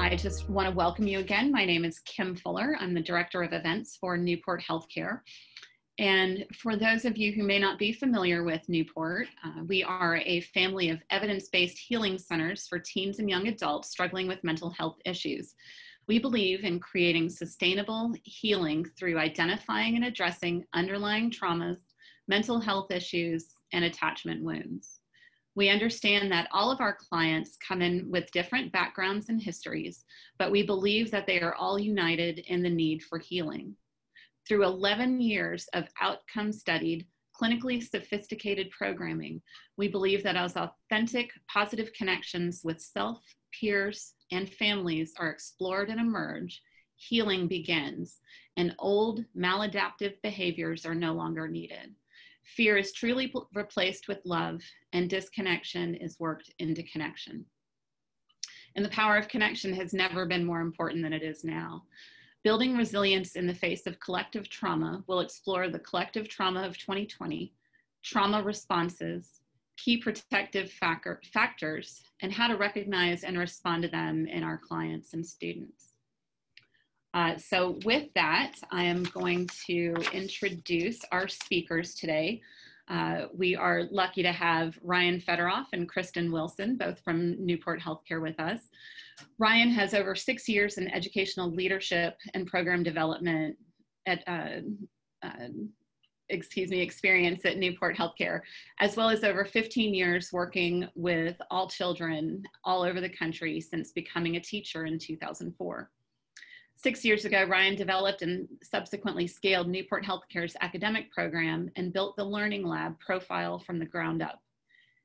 I just want to welcome you again. My name is Kim Fuller. I'm the Director of Events for Newport Healthcare. And for those of you who may not be familiar with Newport, we are a family of evidence-based healing centers for teens and young adults struggling with mental health issues. We believe in creating sustainable healing through identifying and addressing underlying traumas, mental health issues, and attachment wounds. We understand that all of our clients come in with different backgrounds and histories, but we believe that they are all united in the need for healing. Through 11 years of outcome-studied, clinically sophisticated programming, we believe that as authentic, positive connections with self, peers, and families are explored and emerge, healing begins, and old, maladaptive behaviors are no longer needed. Fear is truly replaced with love, and disconnection is worked into connection. And the power of connection has never been more important than it is now. Building resilience in the face of collective trauma will explore the collective trauma of 2020, trauma responses, key protective factors, and how to recognize and respond to them in our clients and students. So with that, I am going to introduce our speakers today. We are lucky to have Ryan Federoff and Kristen Wilson, both from Newport Healthcare with us. Ryan has over 6 years in educational leadership and program development experience at Newport Healthcare, as well as over 15 years working with all children all over the country since becoming a teacher in 2004. 6 years ago, Ryan developed and subsequently scaled Newport Healthcare's academic program and built the Learning Lab profile from the ground up.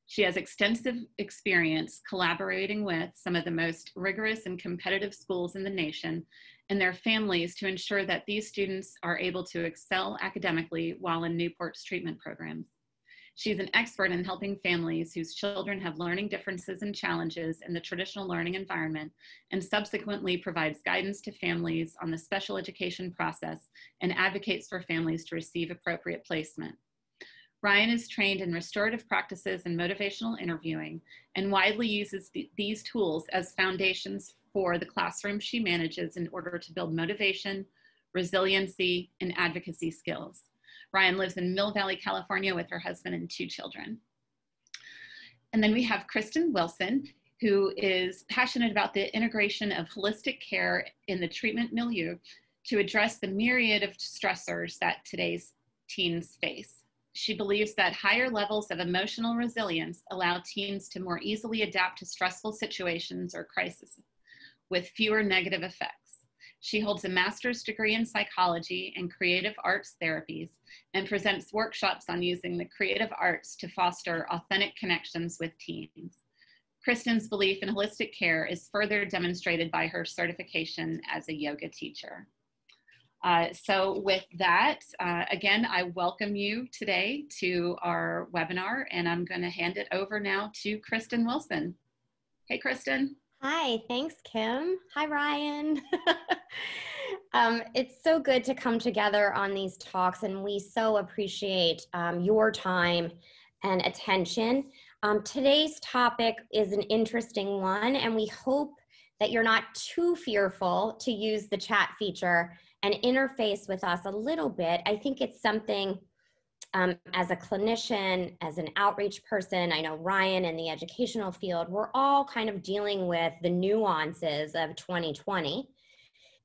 She has extensive experience collaborating with some of the most rigorous and competitive schools in the nation and their families to ensure that these students are able to excel academically while in Newport's treatment programs. She's an expert in helping families whose children have learning differences and challenges in the traditional learning environment, and subsequently provides guidance to families on the special education process and advocates for families to receive appropriate placement. Ryan is trained in restorative practices and motivational interviewing and widely uses these tools as foundations for the classroom she manages in order to build motivation, resiliency, and advocacy skills. Ryan lives in Mill Valley, California with her husband and 2 children. And then we have Kristen Wilson, who is passionate about the integration of holistic care in the treatment milieu to address the myriad of stressors that today's teens face. She believes that higher levels of emotional resilience allow teens to more easily adapt to stressful situations or crises with fewer negative effects. She holds a master's degree in psychology and creative arts therapies and presents workshops on using the creative arts to foster authentic connections with teens. Kristen's belief in holistic care is further demonstrated by her certification as a yoga teacher. So with that, again, I welcome you today to our webinar, and I'm going to hand it over now to Kristen Wilson. Hey, Kristen. Hi, thanks, Kim. Hi, Ryan. It's so good to come together on these talks, and we so appreciate your time and attention. Today's topic is an interesting one, and we hope that you're not too fearful to use the chat feature and interface with us a little bit. I think it's something as a clinician, as an outreach person, I know Ryan in the educational field, we're all kind of dealing with the nuances of 2020.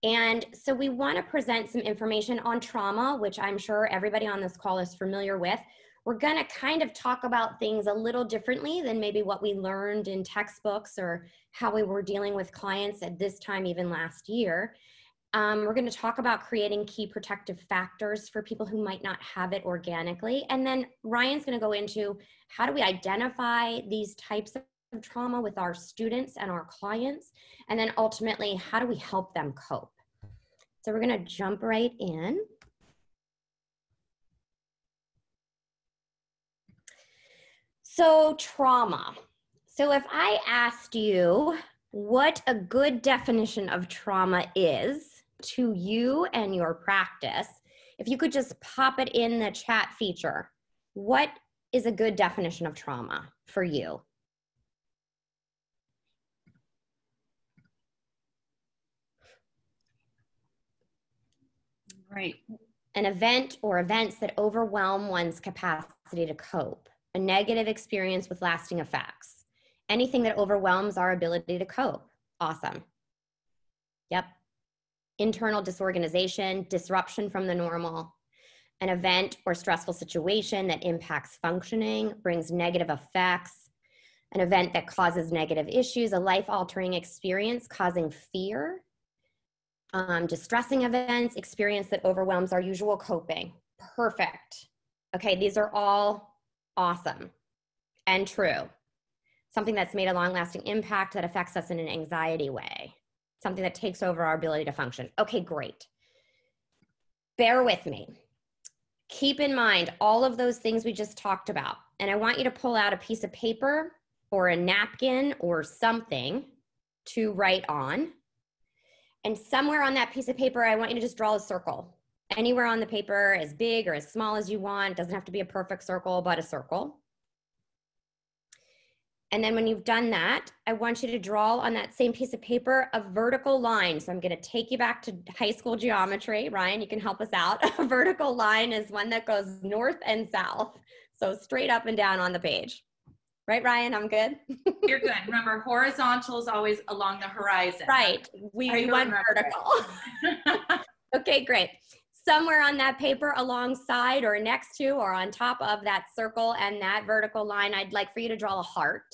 And so we want to present some information on trauma, which I'm sure everybody on this call is familiar with. We're going to kind of talk about things a little differently than maybe what we learned in textbooks or how we were dealing with clients at this time, even last year. We're going to talk about creating key protective factors for people who might not have it organically. And then Ryan's going to go into how do we identify these types of trauma with our students and our clients. And then ultimately, how do we help them cope? So we're going to jump right in. So trauma. So if I asked you what a good definition of trauma is to you and your practice, if you could just pop it in the chat feature, what is a good definition of trauma for you? Right. An event or events that overwhelm one's capacity to cope, a negative experience with lasting effects, anything that overwhelms our ability to cope. Awesome. Yep. Internal disorganization, disruption from the normal, an event or stressful situation that impacts functioning, brings negative effects, an event that causes negative issues, a life-altering experience causing fear, distressing events, experience that overwhelms our usual coping. Perfect. Okay, these are all awesome and true. Something that's made a long-lasting impact that affects us in an anxiety way. Something that takes over our ability to function. Okay, great. Bear with me. Keep in mind all of those things we just talked about. And I want you to pull out a piece of paper or a napkin or something to write on. And somewhere on that piece of paper, I want you to just draw a circle. Anywhere on the paper, as big or as small as you want. It doesn't have to be a perfect circle, but a circle. And then when you've done that, I want you to draw on that same piece of paper a vertical line. So I'm going to take you back to high school geometry. Ryan, you can help us out. A vertical line is one that goes north and south. So straight up and down on the page. Right, Ryan? I'm good? You're good. Remember, horizontal is always along the horizon. Right. We want vertical. Okay, great. Somewhere on that paper alongside or next to or on top of that circle and that vertical line, I'd like for you to draw a heart.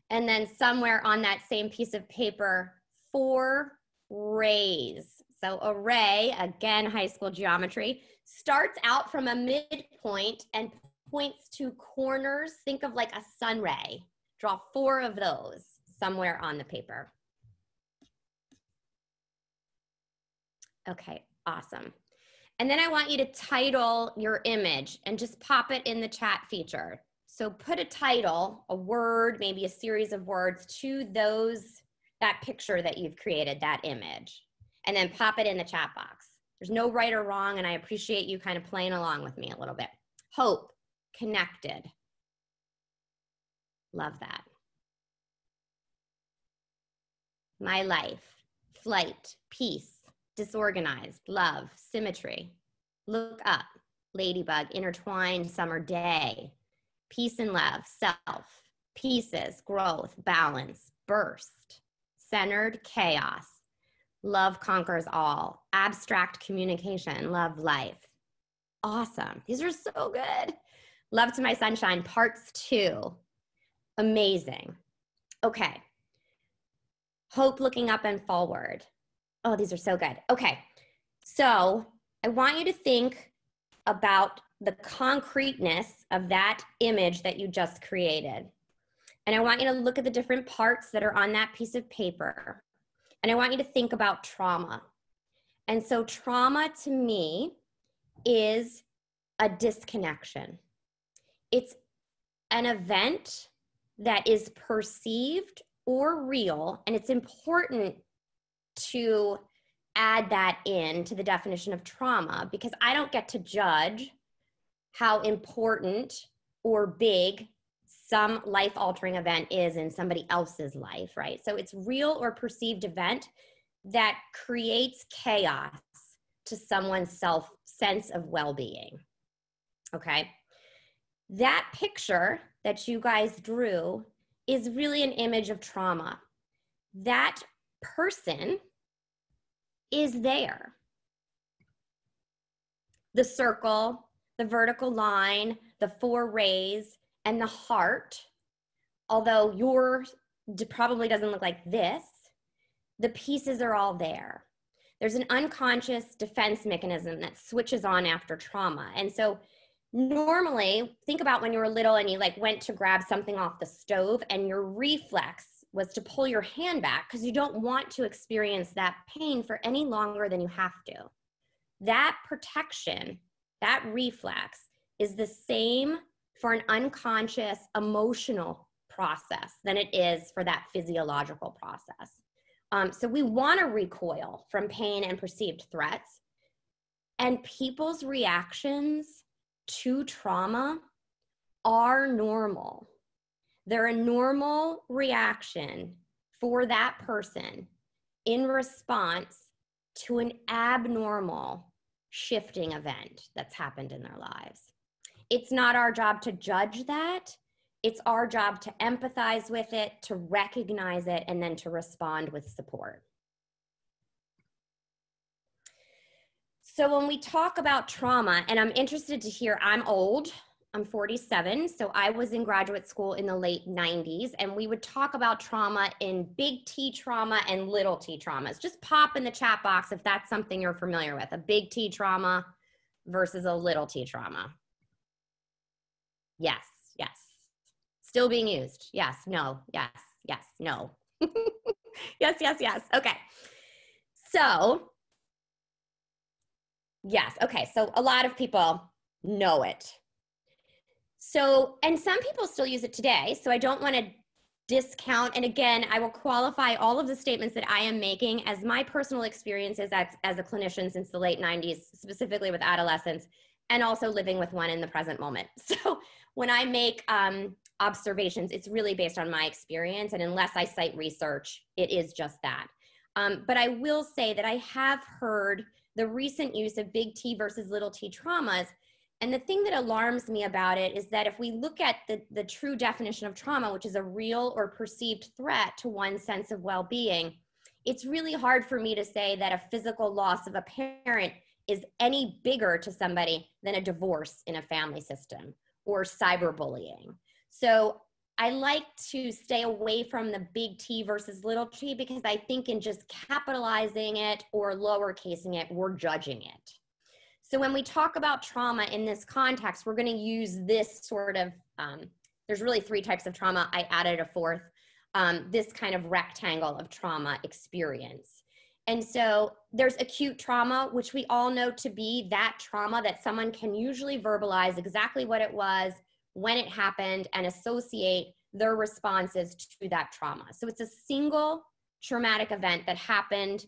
And then somewhere on that same piece of paper, 4 rays. So a ray, again, high school geometry, starts out from a midpoint and points to corners. Think of like a sun ray. Draw 4 of those somewhere on the paper. Okay, awesome. And then I want you to title your image and just pop it in the chat feature. So put a title, a word, maybe a series of words to that picture that you've created, that image, and then pop it in the chat box. There's no right or wrong, and I appreciate you kind of playing along with me a little bit. Hope, connected. Love that. My life, flight, peace. Disorganized, love, symmetry, look up, ladybug, intertwined, summer day, peace and love, self, pieces, growth, balance, burst, centered, chaos, love conquers all, abstract communication, love life. Awesome. These are so good. Love to my sunshine, parts 2. Amazing. Okay. Hope, looking up and forward. Oh, these are so good. Okay, so I want you to think about the concreteness of that image that you just created. And I want you to look at the different parts that are on that piece of paper. And I want you to think about trauma. And so trauma to me is a disconnection. It's an event that is perceived or real, and it's important to add that in to the definition of trauma, because I don't get to judge how important or big some life-altering event is in somebody else's life, right? So it's real or perceived event that creates chaos to someone's sense of well-being, okay? That picture that you guys drew is really an image of trauma. That person is there. The circle, the vertical line, the 4 rays, and the heart, although yours probably doesn't look like this, the pieces are all there. There's an unconscious defense mechanism that switches on after trauma. And so normally, think about when you were little and you went to grab something off the stove and your reflex was to pull your hand back because you don't want to experience that pain for any longer than you have to. That protection, that reflex, is the same for an unconscious emotional process than it is for that physiological process. So we want to recoil from pain and perceived threats. And people's reactions to trauma are normal. They're a normal reaction for that person in response to an abnormal shifting event that's happened in their lives. It's not our job to judge that. It's our job to empathize with it, to recognize it, and then to respond with support. So when we talk about trauma, and I'm interested to hear, I'm old, I'm 47, so I was in graduate school in the late 90s, and we would talk about trauma in big T trauma and little t traumas. Just pop in the chat box if that's something you're familiar with, a big T trauma versus a little t trauma. Yes, yes. Still being used. Yes, no, yes, yes, no. Yes, yes, yes. Okay. So, yes, okay. So a lot of people know it. So, and some people still use it today. So I don't want to discount. And again, I will qualify all of the statements that I am making as my personal experiences as a clinician since the late 90s, specifically with adolescents, and also living with one in the present moment. So when I make observations, it's really based on my experience. And unless I cite research, it is just that. But I will say that I have heard the recent use of big T versus little t traumas. And the thing that alarms me about it is that if we look at the true definition of trauma, which is a real or perceived threat to one's sense of well-being, it's really hard for me to say that a physical loss of a parent is any bigger to somebody than a divorce in a family system or cyberbullying. So I like to stay away from the big T versus little t because I think in just capitalizing it or lowercasing it, we're judging it. So when we talk about trauma in this context, we're going to use this sort of, there's really 3 types of trauma. I added a 4th, this kind of rectangle of trauma experience. And so there's acute trauma, which we all know to be that trauma that someone can usually verbalize exactly what it was, when it happened, and associate their responses to that trauma. So it's a single traumatic event that happened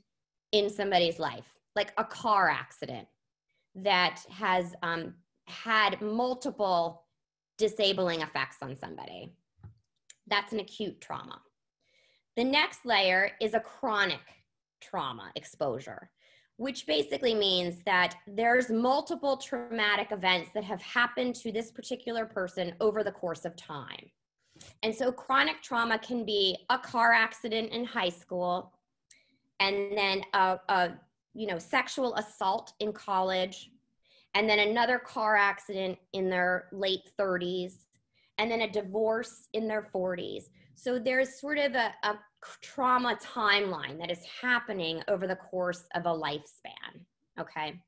in somebody's life, like a car accident that has had multiple disabling effects on somebody. That's an acute trauma. The next layer is a chronic trauma exposure, which basically means that there's multiple traumatic events that have happened to this particular person over the course of time. And so chronic trauma can be a car accident in high school, and then sexual assault in college, and then another car accident in their late 30s, and then a divorce in their 40s. So there's sort of a trauma timeline that is happening over the course of a lifespan, okay?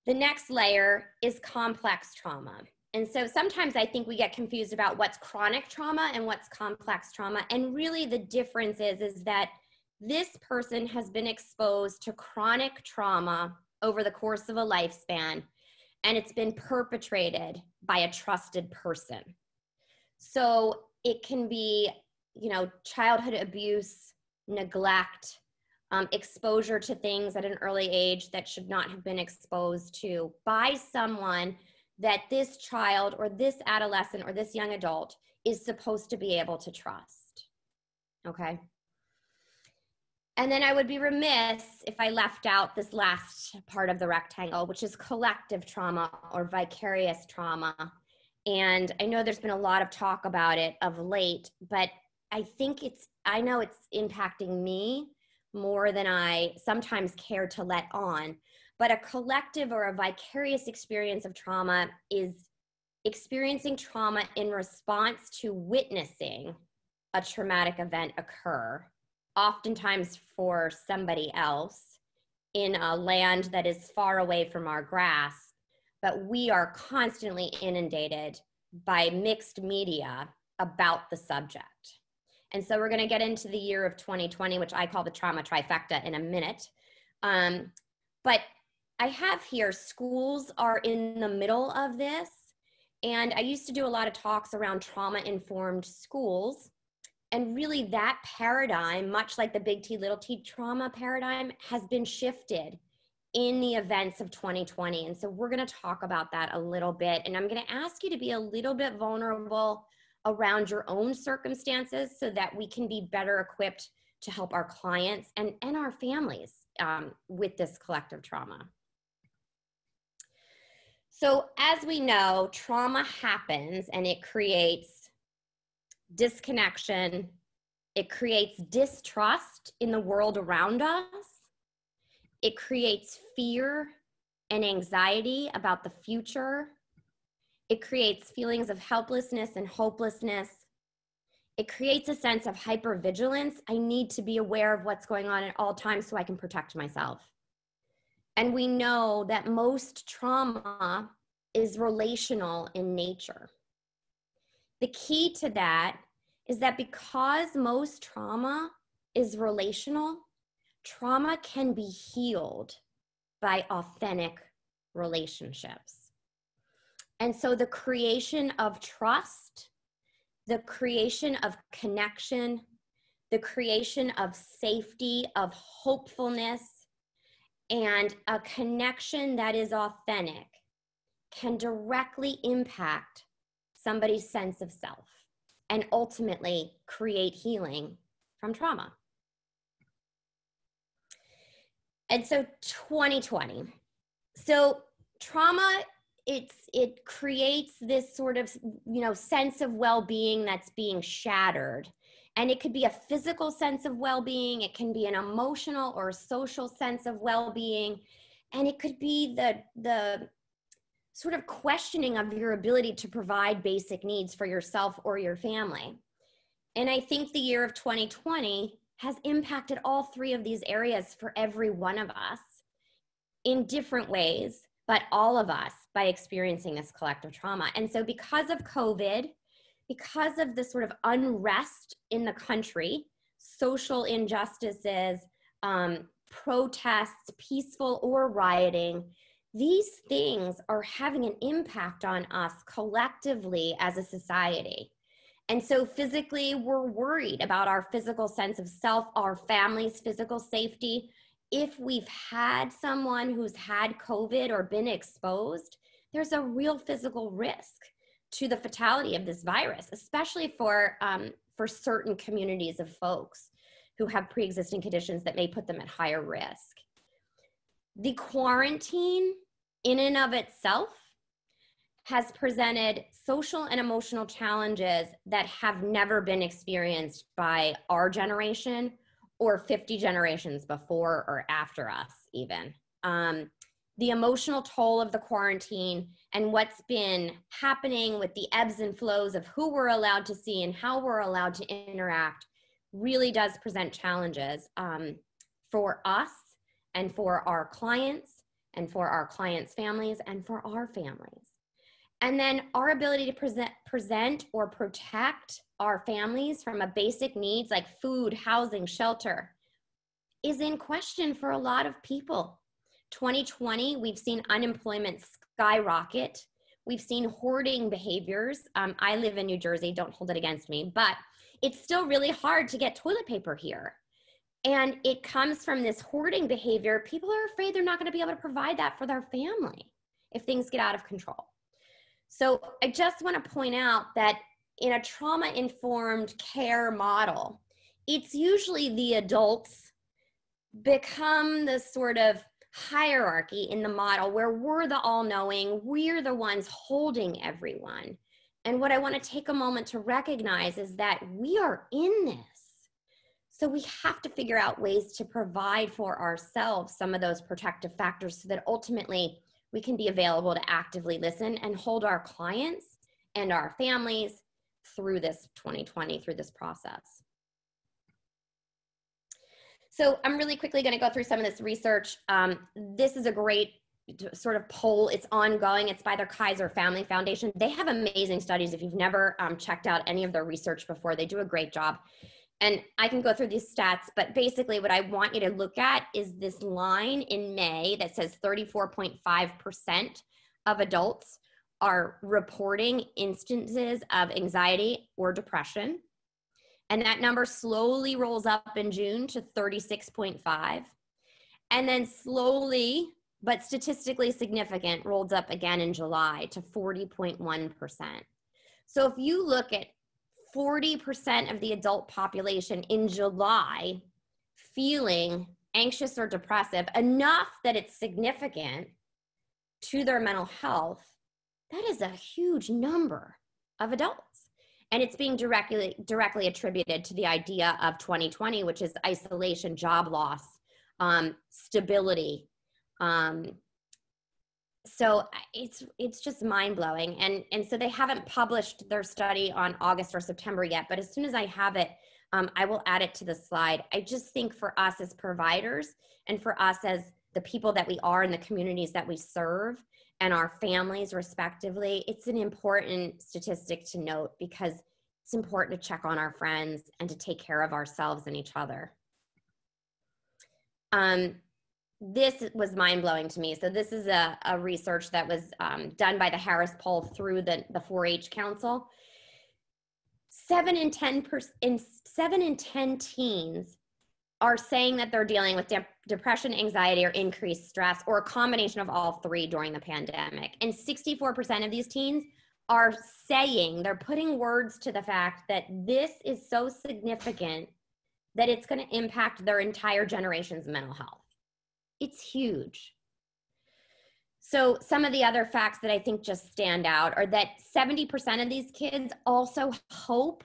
The next layer is complex trauma. And so sometimes I think we get confused about what's chronic trauma and what's complex trauma. And really the difference is that this person has been exposed to chronic trauma over the course of a lifespan, and it's been perpetrated by a trusted person. So it can be, childhood abuse, neglect, exposure to things at an early age that should not have been exposed to by someone that this child or this adolescent or this young adult is supposed to be able to trust, okay? And then I would be remiss if I left out this last part of the rectangle, which is collective trauma or vicarious trauma. And I know there's been a lot of talk about it of late, but I know it's impacting me more than I sometimes care to let on. But a collective or a vicarious experience of trauma is experiencing trauma in response to witnessing a traumatic event occur, oftentimes for somebody else in a land that is far away from our grasp, but we are constantly inundated by mixed media about the subject. And so we're going to get into the year of 2020, which I call the trauma trifecta, in a minute. But I have here, schools are in the middle of this. And I used to do a lot of talks around trauma-informed schools. And really that paradigm, much like the big T, little t trauma paradigm, has been shifted in the events of 2020. And so we're going to talk about that a little bit. And I'm going to ask you to be a little bit vulnerable around your own circumstances so that we can be better equipped to help our clients and our families with this collective trauma. So as we know, trauma happens and it creates disconnection. It creates distrust in the world around us. It creates fear and anxiety about the future. It creates feelings of helplessness and hopelessness. It creates a sense of hypervigilance. I need to be aware of what's going on at all times so I can protect myself. And we know that most trauma is relational in nature. The key to that is that because most trauma is relational, trauma can be healed by authentic relationships. And so the creation of trust, the creation of connection, the creation of safety, of hopefulness, and a connection that is authentic can directly impact somebody's sense of self and ultimately create healing from trauma. And so 2020. So trauma, it creates this sort of, sense of well-being that's being shattered. And it could be a physical sense of well-being. It can be an emotional or social sense of well-being. And it could be the sort of questioning of your ability to provide basic needs for yourself or your family. And I think the year of 2020 has impacted all three of these areas for every one of us in different ways, but all of us by experiencing this collective trauma. And so because of COVID, because of the sort of unrest in the country, social injustices, protests, peaceful or rioting, these things are having an impact on us collectively as a society. And so physically, we're worried about our physical sense of self, our family's physical safety. If we've had someone who's had COVID or been exposed, there's a real physical risk to the fatality of this virus, especially for certain communities of folks who have pre-existing conditions that may put them at higher risk. The quarantine in and of itself has presented social and emotional challenges that have never been experienced by our generation or 50 generations before or after us even. The emotional toll of the quarantine and what's been happening with the ebbs and flows of who we're allowed to see and how we're allowed to interact really does present challenges for us and for our clients and for our clients' families and for our families. And then our ability to present or protect our families from a basic needs like food, housing, shelter is in question for a lot of people. 2020, we've seen unemployment skyrocket. We've seen hoarding behaviors. I live in New Jersey, don't hold it against me, but it's still really hard to get toilet paper here. And it comes from this hoarding behavior. People are afraid they're not going to be able to provide that for their family if things get out of control. So I just want to point out that in a trauma-informed care model, it's usually the adults become the sort of hierarchy in the model where we're the all-knowing, we're the ones holding everyone. And what I want to take a moment to recognize is that we are in this. So we have to figure out ways to provide for ourselves some of those protective factors so that ultimately we can be available to actively listen and hold our clients and our families through this 2020, through this process. So I'm really quickly going to go through some of this research. This is a great sort of poll. It's ongoing. It's by the Kaiser Family Foundation. They have amazing studies. If you've never checked out any of their research before, they do a great job. And I can go through these stats, but basically what I want you to look at is this line in May that says 34.5% of adults are reporting instances of anxiety or depression. And that number slowly rolls up in June to 36.5. And then slowly, but statistically significant, rolled up again in July to 40.1%. So if you look at 40% of the adult population in July feeling anxious or depressive enough that it's significant to their mental health, that is a huge number of adults. And it's being directly attributed to the idea of 2020, which is isolation, job loss, stability. So it's just mind-blowing. And so they haven't published their study on August or September yet, but as soon as I have it, I will add it to the slide. I just think for us as providers and for us as the people that we are in the communities that we serve and our families respectively, it's an important statistic to note because it's important to check on our friends and to take care of ourselves and each other. This was mind-blowing to me. So this is a research that was done by the Harris Poll through the 4-H Council. 7 in 10 teens are saying that they're dealing with depression, anxiety, or increased stress, or a combination of all three during the pandemic. And 64% of these teens are saying, they're putting words to the fact that this is so significant that it's going to impact their entire generation's mental health. It's huge. So some of the other facts that I think just stand out are that 70% of these kids also hope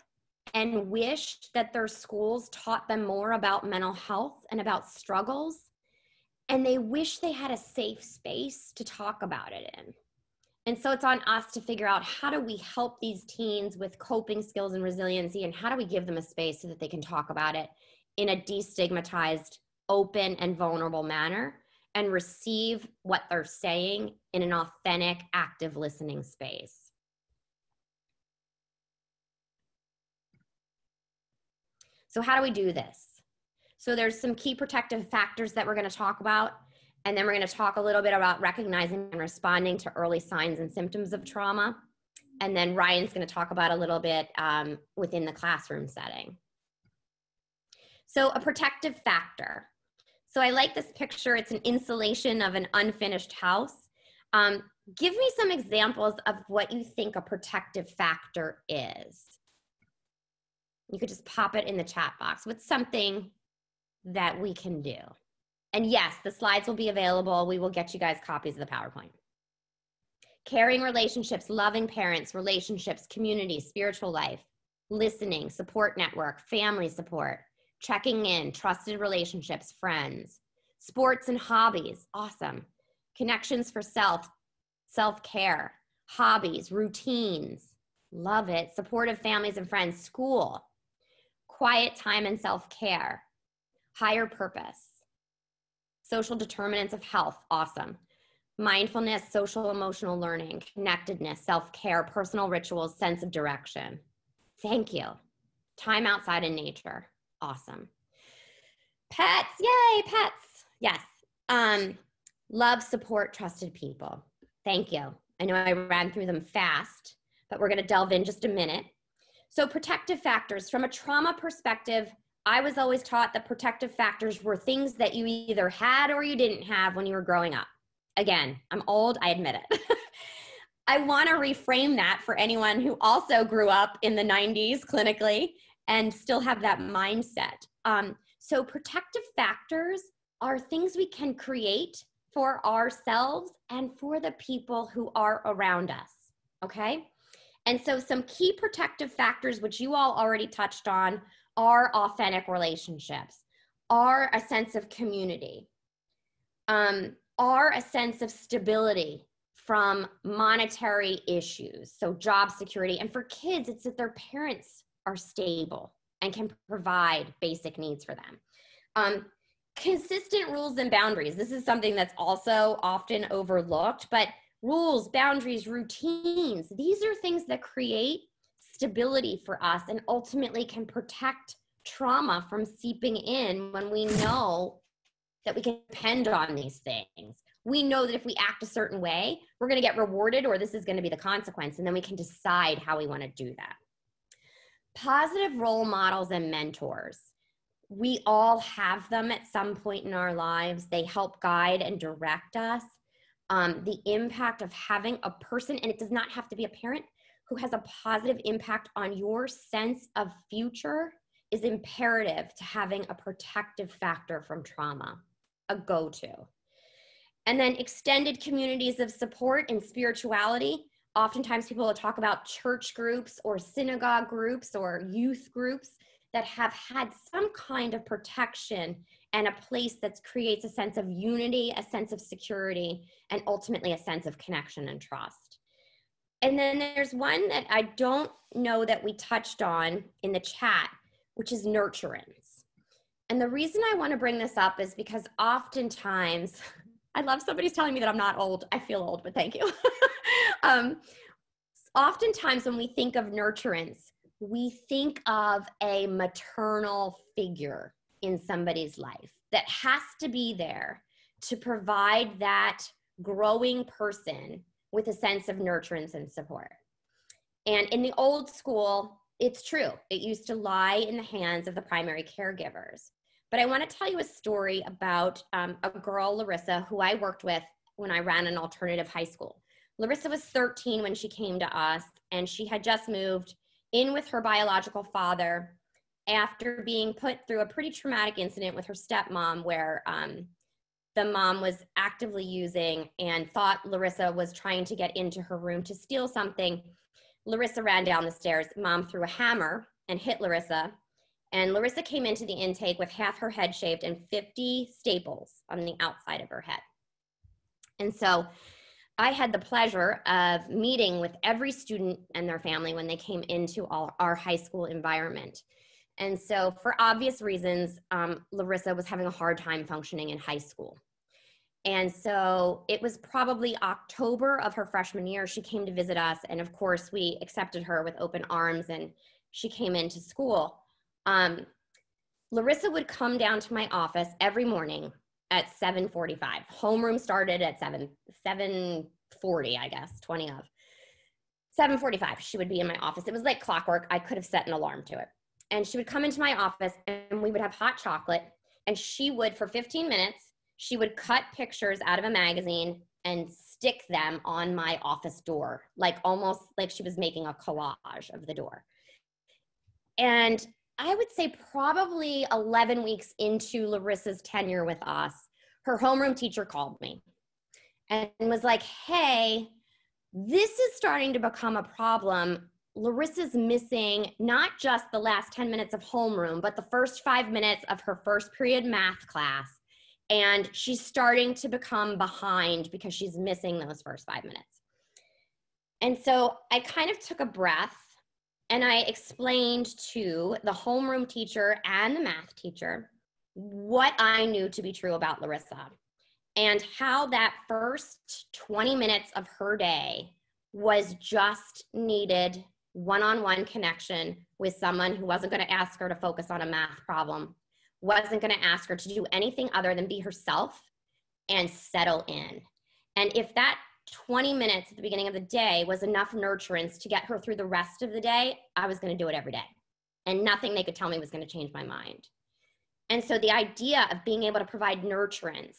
and wish that their schools taught them more about mental health and about struggles. And they wish they had a safe space to talk about it in. And so it's on us to figure out, how do we help these teens with coping skills and resiliency, and how do we give them a space so that they can talk about it in a destigmatized, open, and vulnerable manner, and receive what they're saying in an authentic, active listening space. So how do we do this? So there's some key protective factors that we're going to talk about, and then we're going to talk a little bit about recognizing and responding to early signs and symptoms of trauma. And then Ryan's going to talk about a little bit within the classroom setting. So a protective factor. So I like this picture. It's an installation of an unfinished house. Give me some examples of what you think a protective factor is. You could just pop it in the chat box. What's something that we can do? And yes, the slides will be available. We will get you guys copies of the PowerPoint. Caring relationships, loving parents, relationships, community, spiritual life, listening, support network, family support, checking in, trusted relationships, friends, sports and hobbies, awesome. Connections for self-care, hobbies, routines, love it. Supportive families and friends, school, quiet time and self-care, higher purpose, social determinants of health, awesome. Mindfulness, social emotional learning, connectedness, self-care, personal rituals, sense of direction. Thank you. Time outside in nature. Awesome. Pets, yay, pets. Yes. Love, support, trusted people. Thank you. I know I ran through them fast, but we're going to delve in just a minute. So protective factors, from a trauma perspective, I was always taught that protective factors were things that you either had or you didn't have when you were growing up. Again, I'm old, I admit it. I want to reframe that for anyone who also grew up in the 90s clinically and still have that mindset. So protective factors are things we can create for ourselves and for the people who are around us, okay? And so some key protective factors, which you all already touched on, are authentic relationships, are a sense of community, are a sense of stability from monetary issues, so job security. And for kids, it's that their parents are stable and can provide basic needs for them. Consistent rules and boundaries. This is something that's also often overlooked, but rules, boundaries, routines, these are things that create stability for us and ultimately can protect trauma from seeping in when we know that we can depend on these things. We know that if we act a certain way, we're going to get rewarded, or this is going to be the consequence, and then we can decide how we want to do that. Positive role models and mentors. We all have them at some point in our lives. They help guide and direct us. The impact of having a person, and it does not have to be a parent, who has a positive impact on your sense of future is imperative to having a protective factor from trauma, a go-to. And then extended communities of support and spirituality. Oftentimes people will talk about church groups or synagogue groups or youth groups that have had some kind of protection and a place that creates a sense of unity, a sense of security, and ultimately a sense of connection and trust. And then there's one that I don't know that we touched on in the chat, which is nurturance. And the reason I want to bring this up is because oftentimes, I love somebody's telling me that I'm not old. I feel old, but thank you. Oftentimes when we think of nurturance, we think of a maternal figure in somebody's life that has to be there to provide that growing person with a sense of nurturance and support. And in the old school, it's true. It used to lie in the hands of the primary caregivers. But I want to tell you a story about a girl, Larissa, who I worked with when I ran an alternative high school. Larissa was 13 when she came to us, and she had just moved in with her biological father after being put through a pretty traumatic incident with her stepmom where the mom was actively using and thought Larissa was trying to get into her room to steal something. Larissa ran down the stairs. Mom threw a hammer and hit Larissa. And Larissa came into the intake with half her head shaved and 50 staples on the outside of her head. And so I had the pleasure of meeting with every student and their family when they came into our high school environment. And so for obvious reasons, Larissa was having a hard time functioning in high school. And so it was probably October of her freshman year, she came to visit us. And of course, we accepted her with open arms and she came into school. Larissa would come down to my office every morning at 7:45. Homeroom started at 7:40, I guess, 20 of. 7:45, she would be in my office. It was like clockwork. I could have set an alarm to it. And she would come into my office and we would have hot chocolate. And she would, for 15 minutes, she would cut pictures out of a magazine and stick them on my office door, like almost like she was making a collage of the door. And I would say probably 11 weeks into Larissa's tenure with us, her homeroom teacher called me and was like, hey, this is starting to become a problem. Larissa's missing not just the last 10 minutes of homeroom, but the first 5 minutes of her first period math class. And she's starting to become behind because she's missing those first 5 minutes. And so I kind of took a breath and I explained to the homeroom teacher and the math teacher what I knew to be true about Larissa and how that first 20 minutes of her day was just needed one-on-one connection with someone who wasn't going to ask her to focus on a math problem, wasn't going to ask her to do anything other than be herself and settle in. And if that 20 minutes at the beginning of the day was enough nurturance to get her through the rest of the day, I was going to do it every day. And nothing they could tell me was going to change my mind. And so the idea of being able to provide nurturance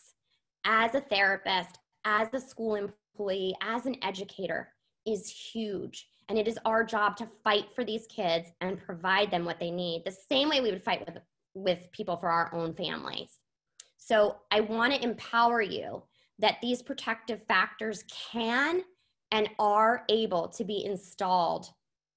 as a therapist, as a school employee, as an educator is huge. And it is our job to fight for these kids and provide them what they need, the same way we would fight with people for our own families. So I want to empower you that these protective factors can and are able to be installed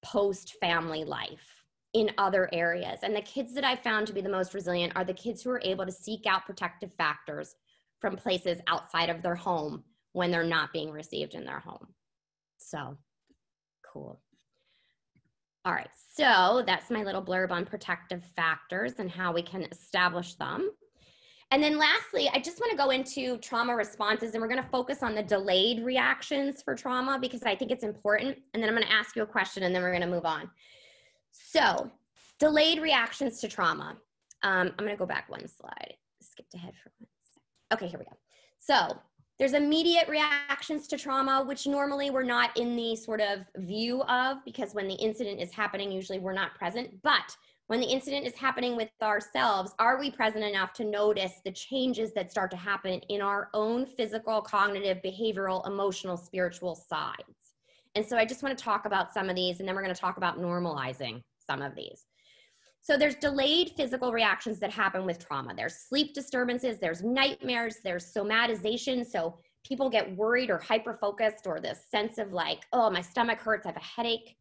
post-family life in other areas. And the kids that I found to be the most resilient are the kids who are able to seek out protective factors from places outside of their home when they're not being received in their home. So, cool. All right, so that's my little blurb on protective factors and how we can establish them. And then lastly, I just want to go into trauma responses, and we're going to focus on the delayed reactions for trauma because I think it's important. And then I'm going to ask you a question and then we're going to move on. So delayed reactions to trauma. I'm going to go back one slide. Skipped ahead for 1 second. Okay, here we go. So there's immediate reactions to trauma, which normally we're not in the sort of view of because when the incident is happening, usually we're not present. But when the incident is happening with ourselves, are we present enough to notice the changes that start to happen in our own physical, cognitive, behavioral, emotional, spiritual sides? And so I just want to talk about some of these, and then we're going to talk about normalizing some of these. So there's delayed physical reactions that happen with trauma. There's sleep disturbances, there's nightmares, there's somatization. So people get worried or hyper-focused, or this sense of like, oh, my stomach hurts, I have a headache.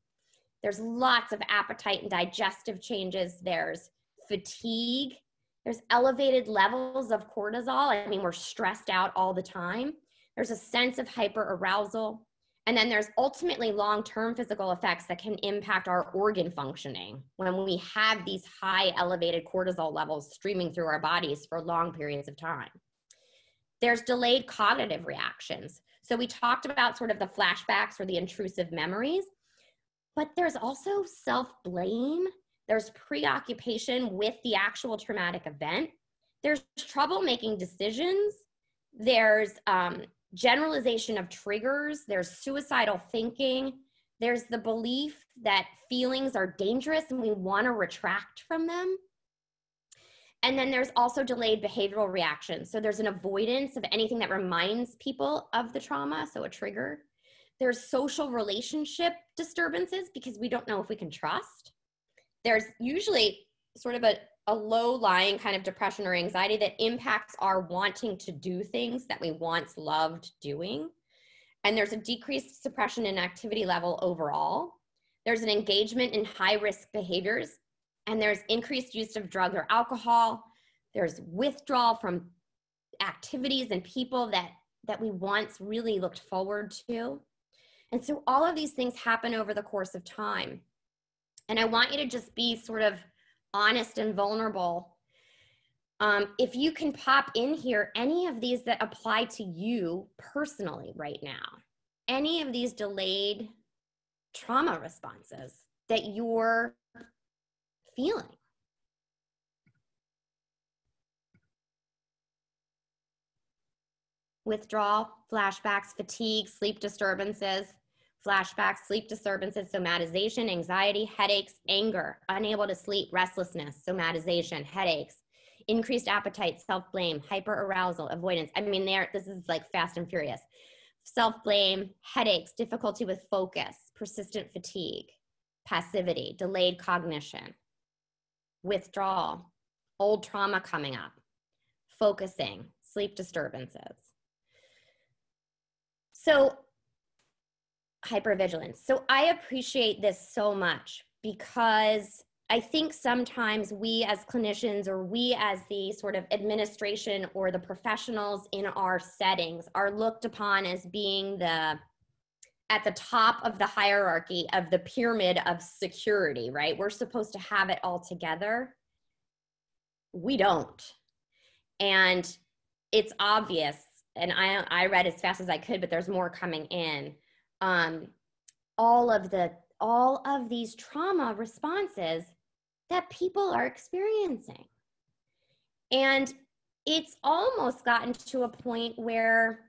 There's lots of appetite and digestive changes. There's fatigue. There's elevated levels of cortisol. I mean, we're stressed out all the time. There's a sense of hyperarousal. And then there's ultimately long-term physical effects that can impact our organ functioning when we have these high elevated cortisol levels streaming through our bodies for long periods of time. There's delayed cognitive reactions. So we talked about sort of the flashbacks or the intrusive memories, but there's also self-blame. There's preoccupation with the actual traumatic event. There's trouble making decisions. There's generalization of triggers. There's suicidal thinking. There's the belief that feelings are dangerous and we want to retract from them. And then there's also delayed behavioral reactions. So there's an avoidance of anything that reminds people of the trauma, so a trigger. There's social relationship disturbances because we don't know if we can trust. There's usually sort of a low-lying kind of depression or anxiety that impacts our wanting to do things that we once loved doing. And there's a decreased suppression and activity level overall. There's an engagement in high-risk behaviors, and there's increased use of drugs or alcohol. There's withdrawal from activities and people that we once really looked forward to. And so all of these things happen over the course of time. And I want you to just be sort of honest and vulnerable. If you can pop in here any of these that apply to you personally right now, any of these delayed trauma responses that you're feeling. Withdrawal, flashbacks, fatigue, sleep disturbances, flashbacks, sleep disturbances, somatization, anxiety, headaches, anger, unable to sleep, restlessness, somatization, headaches, increased appetite, self-blame, hyperarousal, avoidance. I mean, this is like fast and furious. Self-blame, headaches, difficulty with focus, persistent fatigue, passivity, delayed cognition, withdrawal, old trauma coming up, focusing, sleep disturbances. So hypervigilance. So I appreciate this so much because I think sometimes we as clinicians or we as the sort of administration or the professionals in our settings are looked upon as being at the top of the hierarchy of the pyramid of security, right? We're supposed to have it all together. We don't. And it's obvious, and I read as fast as I could, but there's more coming in. All of these trauma responses that people are experiencing. And it's almost gotten to a point where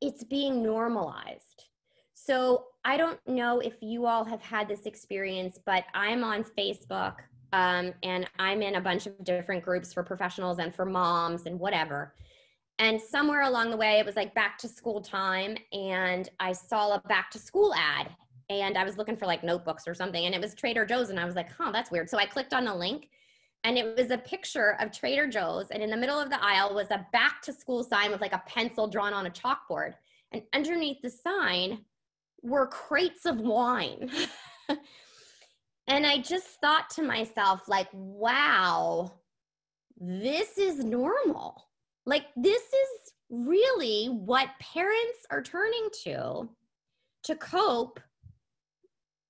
it's being normalized. So I don't know if you all have had this experience, but I'm on Facebook and I'm in a bunch of different groups for professionals and for moms and whatever. And somewhere along the way, it was like back to school time, and I saw a back to school ad, and I was looking for like notebooks or something, and it was Trader Joe's, and I was like, huh, that's weird. So I clicked on the link, and it was a picture of Trader Joe's, and in the middle of the aisle was a back to school sign with like a pencil drawn on a chalkboard, and underneath the sign were crates of wine. And I just thought to myself, like, wow, this is normal. Like, this is really what parents are turning to cope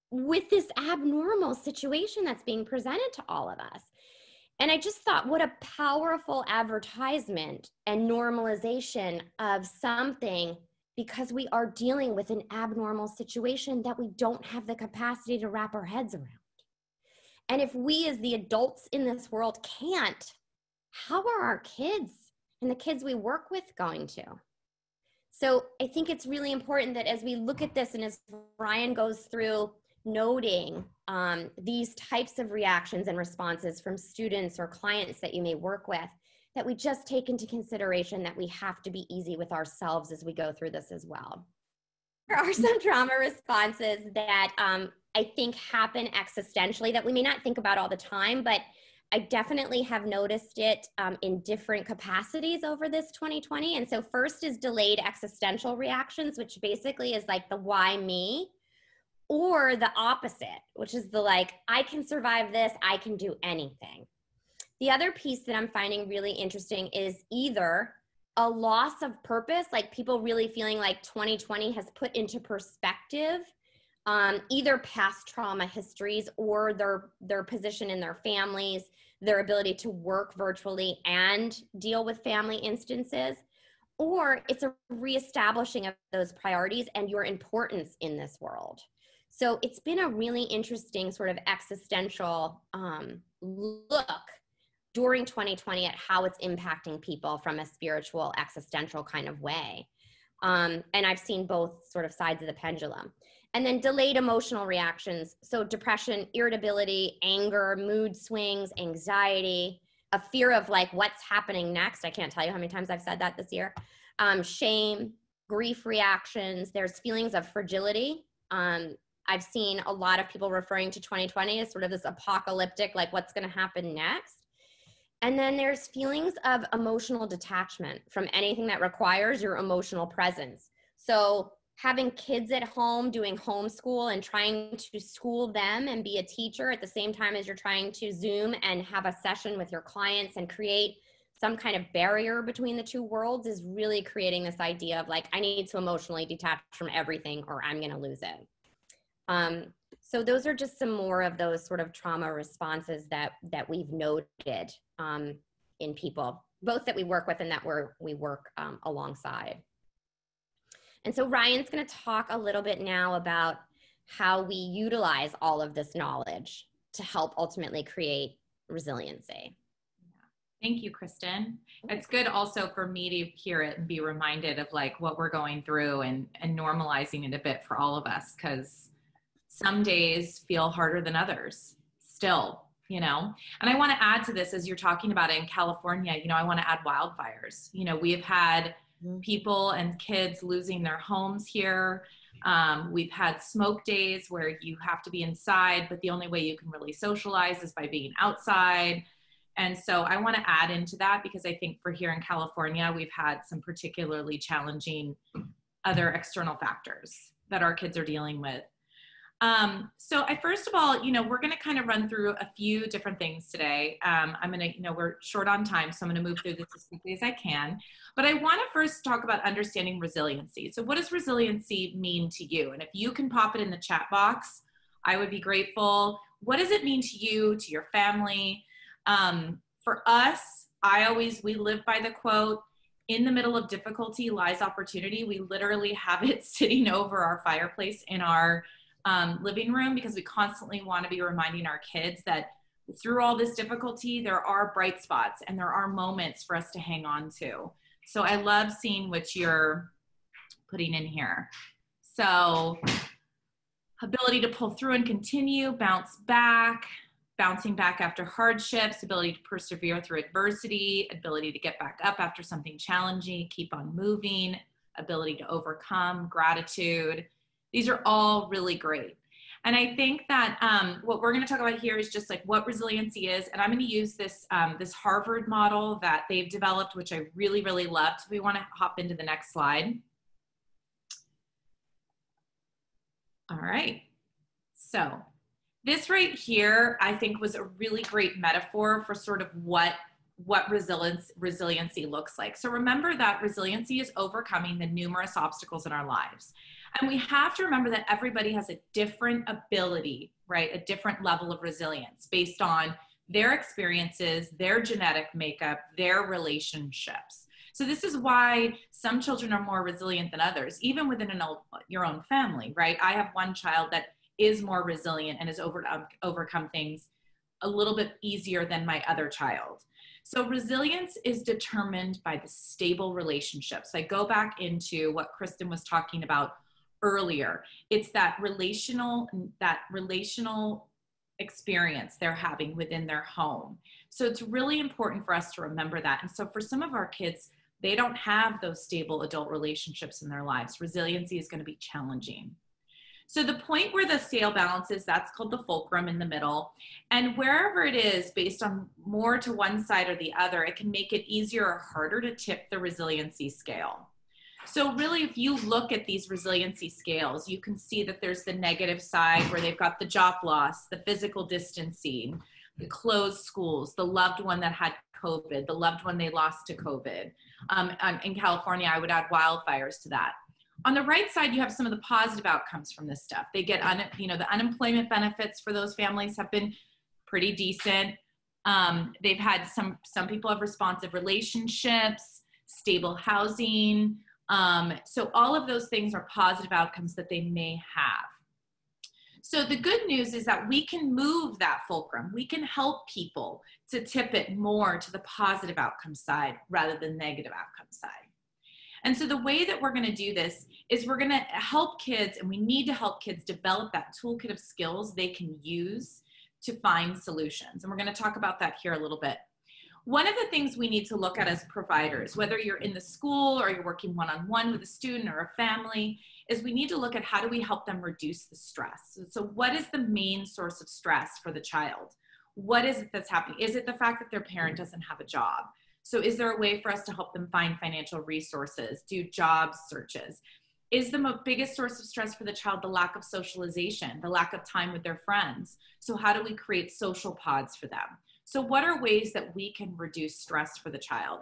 with this abnormal situation that's being presented to all of us. And I just thought, what a powerful advertisement and normalization of something, because we are dealing with an abnormal situation that we don't have the capacity to wrap our heads around. And if we as the adults in this world can't, how are our kids and the kids we work with going to? So I think it's really important that as we look at this and as Ryan goes through noting these types of reactions and responses from students or clients that you may work with, that we just take into consideration that we have to be easy with ourselves as we go through this as well. There are some trauma responses that I think happen existentially that we may not think about all the time, but I definitely have noticed it in different capacities over this 2020. And so first is delayed existential reactions, which basically is like the why me, or the opposite, which is the like, I can survive this, I can do anything. The other piece that I'm finding really interesting is either a loss of purpose, like people really feeling like 2020 has put into perspective either past trauma histories or their position in their families, their ability to work virtually and deal with family instances, or it's a reestablishing of those priorities and your importance in this world. So it's been a really interesting sort of existential look during 2020 at how it's impacting people from a spiritual, existential kind of way. And I've seen both sort of sides of the pendulum. And then delayed emotional reactions. So depression, irritability, anger, mood swings, anxiety, a fear of like what's happening next. I can't tell you how many times I've said that this year. Shame, grief reactions. There's feelings of fragility. I've seen a lot of people referring to 2020 as sort of this apocalyptic, like what's going to happen next. And then there's feelings of emotional detachment from anything that requires your emotional presence. So having kids at home, doing homeschool and trying to school them and be a teacher at the same time as you're trying to Zoom and have a session with your clients and create some kind of barrier between the two worlds is really creating this idea of like, I need to emotionally detach from everything or I'm going to lose it. So those are just some more of those sort of trauma responses that we've noted in people, both that we work with and that we work alongside. And so Ryan's going to talk a little bit now about how we utilize all of this knowledge to help ultimately create resiliency. Thank you, Kristen. It's good also for me to hear it and be reminded of like what we're going through and normalizing it a bit for all of us, because some days feel harder than others still, you know. And I want to add to this, as you're talking about it in California, you know, I want to add wildfires. You know, we have had people and kids losing their homes here. We've had smoke days where you have to be inside, but the only way you can really socialize is by being outside. And so I want to add into that because I think for here in California, we've had some particularly challenging other external factors that our kids are dealing with. So first of all, you know, we're going to kind of run through a few different things today. I'm going to, you know, we're short on time, so I'm going to move through this as quickly as I can. But I want to first talk about understanding resiliency. So what does resiliency mean to you? And if you can pop it in the chat box, I would be grateful. What does it mean to you, to your family? For us, we live by the quote, in the middle of difficulty lies opportunity. We literally have it sitting over our fireplace in our living room because we constantly want to be reminding our kids that through all this difficulty, there are bright spots and there are moments for us to hang on to. So I love seeing what you're putting in here. So ability to pull through and continue, bouncing back after hardships, ability to persevere through adversity, ability to get back up after something challenging, keep on moving, ability to overcome, gratitude. These are all really great. And I think that what we're going to talk about here is just like what resiliency is. And I'm going to use this, this Harvard model that they've developed, which I really, really loved. So we want to hop into the next slide. All right. So this right here, I think was a really great metaphor for sort of what resiliency looks like. So remember that resiliency is overcoming the numerous obstacles in our lives. And we have to remember that everybody has a different ability, right? A different level of resilience based on their experiences, their genetic makeup, their relationships. So this is why some children are more resilient than others, even within your own family, right? I have one child that is more resilient and has overcome things a little bit easier than my other child. So resilience is determined by the stable relationships. I go back into what Kristen was talking about earlier. It's that relational experience they're having within their home. So it's really important for us to remember that. And so for some of our kids, they don't have those stable adult relationships in their lives. Resiliency is going to be challenging. So the point where the scale balances, that's called the fulcrum in the middle. And wherever it is, based on more to one side or the other, it can make it easier or harder to tip the resiliency scale. So really, if you look at these resiliency scales, you can see that there's the negative side where they've got the job loss, the physical distancing, the closed schools, the loved one that had COVID, the loved one they lost to COVID. In California, I would add wildfires to that. On the right side, you have some of the positive outcomes from this stuff. They get, the unemployment benefits for those families have been pretty decent. They've had some people have responsive relationships, stable housing. So all of those things are positive outcomes that they may have. So the good news is that we can move that fulcrum. We can help people to tip it more to the positive outcome side rather than negative outcome side. And so the way that we're going to do this is we're going to help kids, and we need to help kids develop that toolkit of skills they can use to find solutions. And we're going to talk about that here a little bit. One of the things we need to look at as providers, whether you're in the school or you're working one-on-one with a student or a family, is we need to look at how do we help them reduce the stress. So what is the main source of stress for the child? What is it that's happening? Is it the fact that their parent doesn't have a job? So is there a way for us to help them find financial resources, do job searches? Is the biggest source of stress for the child the lack of socialization, the lack of time with their friends? So how do we create social pods for them? So what are ways that we can reduce stress for the child?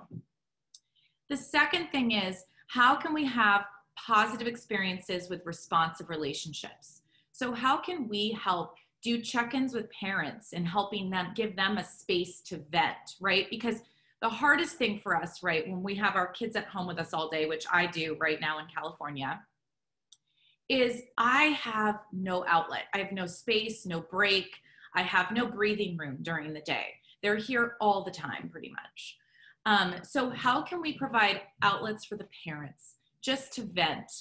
The second thing is, how can we have positive experiences with responsive relationships? So how can we help do check-ins with parents and helping them, give them a space to vent, right? Because the hardest thing for us, right, when we have our kids at home with us all day, which I do right now in California, is I have no outlet. I have no space, no break. I have no breathing room during the day. They're here all the time, pretty much. So how can we provide outlets for the parents just to vent?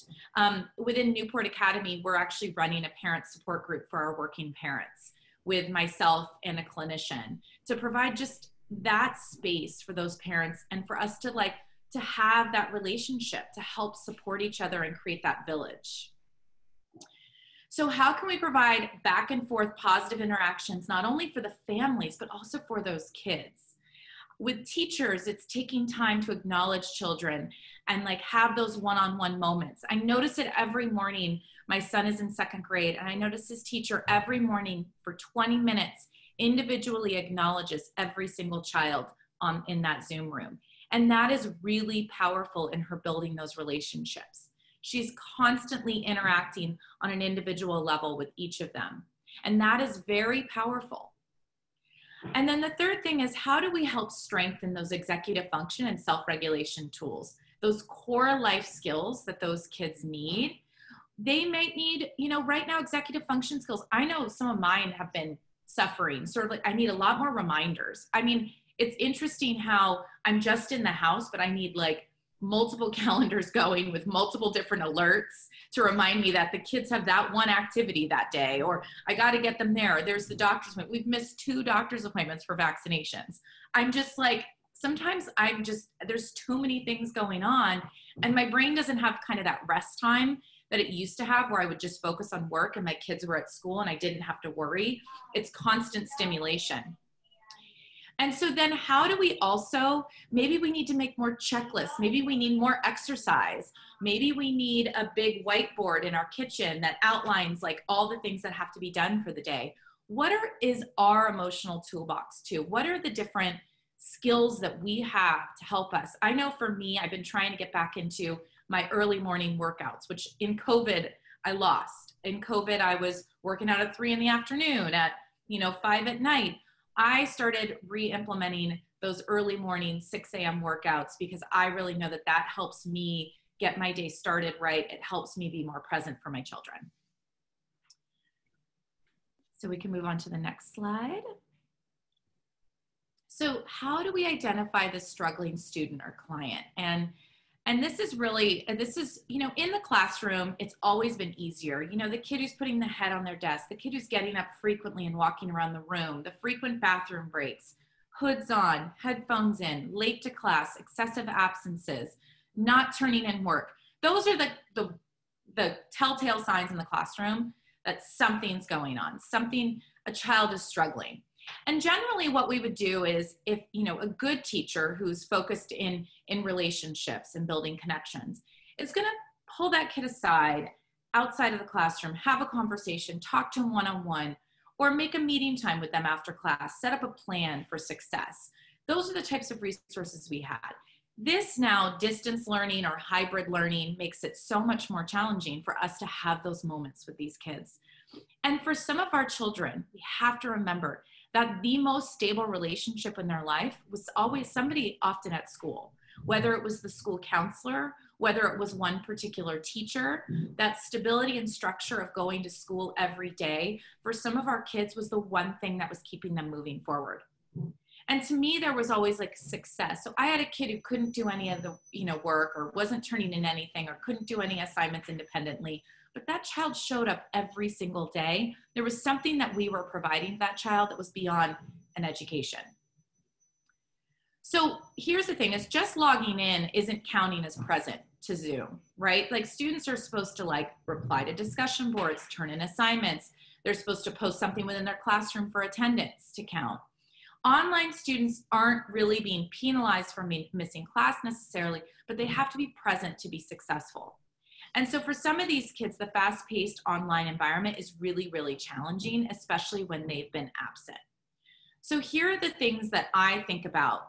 Within Newport Academy, we're actually running a parent support group for our working parents with myself and a clinician to provide just that space for those parents and for us to have that relationship to help support each other and create that village. So how can we provide back and forth positive interactions, not only for the families, but also for those kids? With teachers, it's taking time to acknowledge children and have those one-on-one moments. I notice it every morning. My son is in second grade, and I notice his teacher every morning for 20 minutes individually acknowledges every single child in that Zoom room. And that is really powerful in her building those relationships. She's constantly interacting on an individual level with each of them. And that is very powerful. And then the third thing is, how do we help strengthen those executive function and self-regulation tools? Those core life skills that those kids need. They might need, right now, executive function skills. I know some of mine have been suffering, I need a lot more reminders. I mean, it's interesting how I'm just in the house, but I need multiple calendars going with multiple different alerts to remind me that the kids have that one activity that day, or I got to get them there. There's the doctor's appointment. We've missed 2 doctor's appointments for vaccinations. I'm just sometimes there's too many things going on, and my brain doesn't have kind of that rest time that it used to have, where I would just focus on work and my kids were at school and I didn't have to worry. It's constant stimulation. And so then how do we also, maybe we need to make more checklists. Maybe we need more exercise. Maybe we need a big whiteboard in our kitchen that outlines all the things that have to be done for the day. What is our emotional toolbox too? What are the different skills that we have to help us? I know for me, I've been trying to get back into my early morning workouts, which in COVID, I lost. In COVID, I was working out at 3 in the afternoon, at 5 at night. I started re-implementing those early morning 6 a.m. workouts because I really know that that helps me get my day started right. It helps me be more present for my children. So we can move on to the next slide. So how do we identify the struggling student or client? And this is really, in the classroom, it's always been easier. The kid who's putting the head on their desk, the kid who's getting up frequently and walking around the room, the frequent bathroom breaks, hoods on, headphones in, late to class, excessive absences, not turning in work. Those are the telltale signs in the classroom that something's going on, a child is struggling. And generally what we would do is, if, you know, a good teacher who's focused in relationships and building connections is going to pull that kid aside outside of the classroom, have a conversation, talk to them one-on-one, or make a meeting time with them after class, set up a plan for success. Those are the types of resources we had. This now, distance learning or hybrid learning, makes it so much more challenging for us to have those moments with these kids. And for some of our children, we have to remember that the most stable relationship in their life was always somebody often at school, whether it was the school counselor, whether it was one particular teacher. That stability and structure of going to school every day for some of our kids was the one thing that was keeping them moving forward. And to me, there was always like success. So I had a kid who couldn't do any of the, you know, work, or wasn't turning in anything, or couldn't do any assignments independently, but that child showed up every single day. There was something that we were providing to that child that was beyond an education. So here's the thing, is just logging in isn't counting as present to Zoom, right? Like, students are supposed to like reply to discussion boards, turn in assignments. They're supposed to post something within their classroom for attendance to count. Online students aren't really being penalized for missing class necessarily, but they have to be present to be successful. And so for some of these kids, the fast-paced online environment is really, really challenging, especially when they've been absent. So here are the things that I think about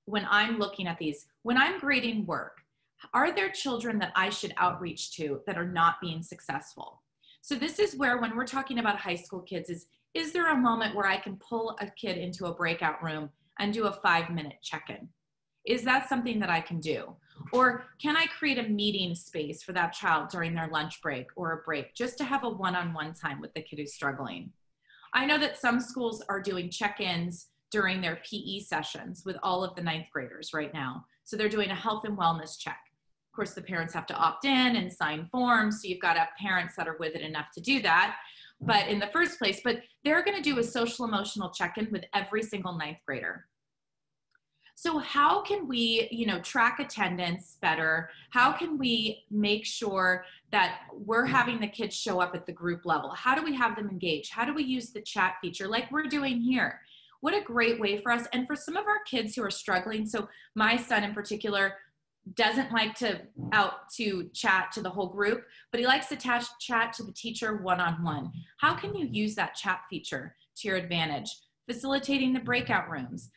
when I'm looking at these. When I'm grading work, are there children that I should outreach to that are not being successful? So this is where, when we're talking about high school kids, is there a moment where I can pull a kid into a breakout room and do a 5-minute check-in? Is that something that I can do? Or can I create a meeting space for that child during their lunch break or a break, just to have a one-on-one time with the kid who's struggling? I know that some schools are doing check-ins during their PE sessions with all of the 9th graders right now. So they're doing a health and wellness check. Of course, the parents have to opt in and sign forms, so you've got to have parents that are with it enough to do that. But in the first place, but they're going to do a social emotional check-in with every single 9th grader. So how can we, you know, track attendance better? How can we make sure that we're having the kids show up at the group level? How do we have them engage? How do we use the chat feature like we're doing here? What a great way for us. And for some of our kids who are struggling, so my son in particular doesn't like to chat to the whole group, but he likes to chat to the teacher one-on-one. How can you use that chat feature to your advantage? Facilitating the breakout rooms.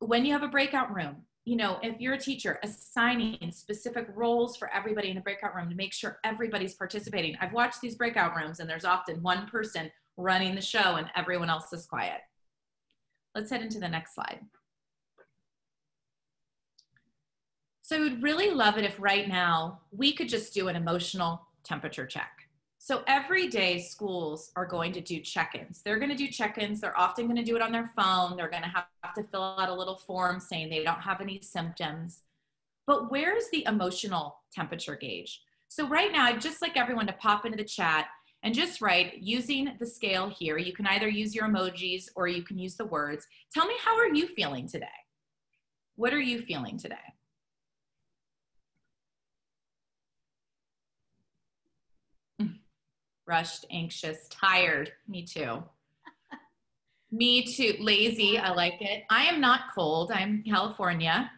When you have a breakout room, you know, if you're a teacher, assigning specific roles for everybody in the breakout room to make sure everybody's participating. I've watched these breakout rooms and there's often one person running the show and everyone else is quiet. Let's head into the next slide. So I would really love it if right now we could just do an emotional temperature check. So every day schools are going to do check-ins. They're going to do check-ins. They're often going to do it on their phone. They're going to have to fill out a little form saying they don't have any symptoms. But where's the emotional temperature gauge? So right now, I'd just like everyone to pop into the chat and just write, using the scale here. You can either use your emojis or you can use the words. Tell me, how are you feeling today? What are you feeling today? Rushed, anxious, tired. Me too. Me too. Lazy. I like it. I am not cold. I'm in California.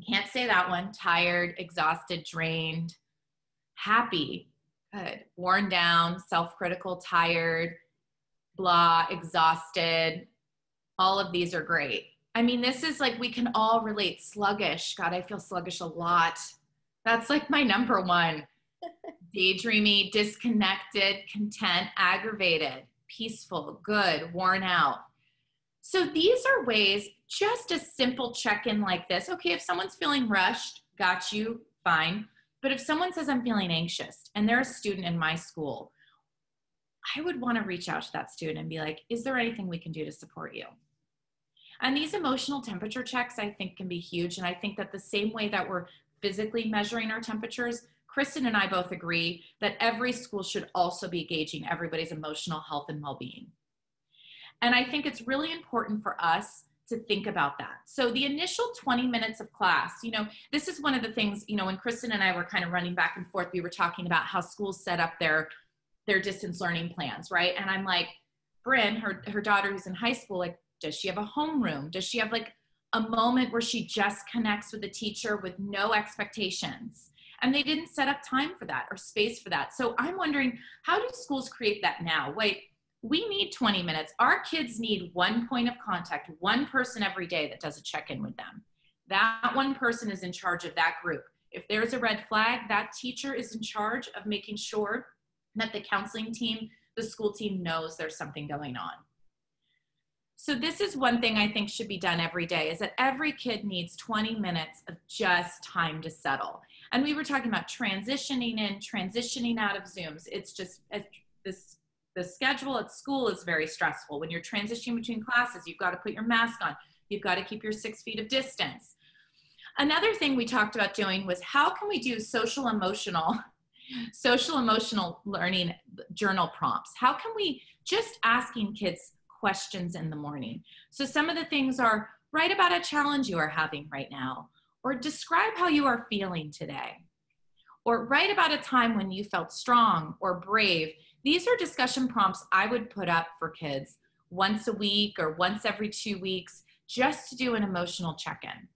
Can't say that one. Tired, exhausted, drained, happy. Good. Worn down, self-critical, tired, blah, exhausted. All of these are great. I mean, this is like, we can all relate. Sluggish. God, I feel sluggish a lot. That's like my number one. Daydreamy, disconnected, content, aggravated, peaceful, good, worn out. So these are ways, just a simple check-in like this. Okay, if someone's feeling rushed, got you, fine. But if someone says, I'm feeling anxious, and they're a student in my school, I would want to reach out to that student and be like, is there anything we can do to support you? And these emotional temperature checks, I think, can be huge. And I think that the same way that we're physically measuring our temperatures, Kristen and I both agree that every school should also be gauging everybody's emotional health and well-being. And I think it's really important for us to think about that. So the initial 20 minutes of class, you know, this is one of the things, you know, when Kristen and I were kind of running back and forth, we were talking about how schools set up their distance learning plans, right? And I'm like, Bryn, her daughter who's in high school, like, does she have a homeroom? Does she have like a moment where she just connects with the teacher with no expectations? And they didn't set up time for that or space for that. So I'm wondering, how do schools create that now? Wait, we need 20 minutes. Our kids need one point of contact, one person every day that does a check-in with them. That one person is in charge of that group. If there's a red flag, that teacher is in charge of making sure that the counseling team, the school team knows there's something going on. So this is one thing I think should be done every day, is that every kid needs 20 minutes of just time to settle. And we were talking about transitioning in, transitioning out of Zooms. It's just, the schedule at school is very stressful. When you're transitioning between classes, you've got to put your mask on. You've got to keep your 6 feet of distance. Another thing we talked about doing was, how can we do social emotional learning journal prompts? How can we just asking kids questions in the morning? So some of the things are, write about a challenge you are having right now, or describe how you are feeling today, or write about a time when you felt strong or brave. These are discussion prompts I would put up for kids once a week or once every 2 weeks, just to do an emotional check-in.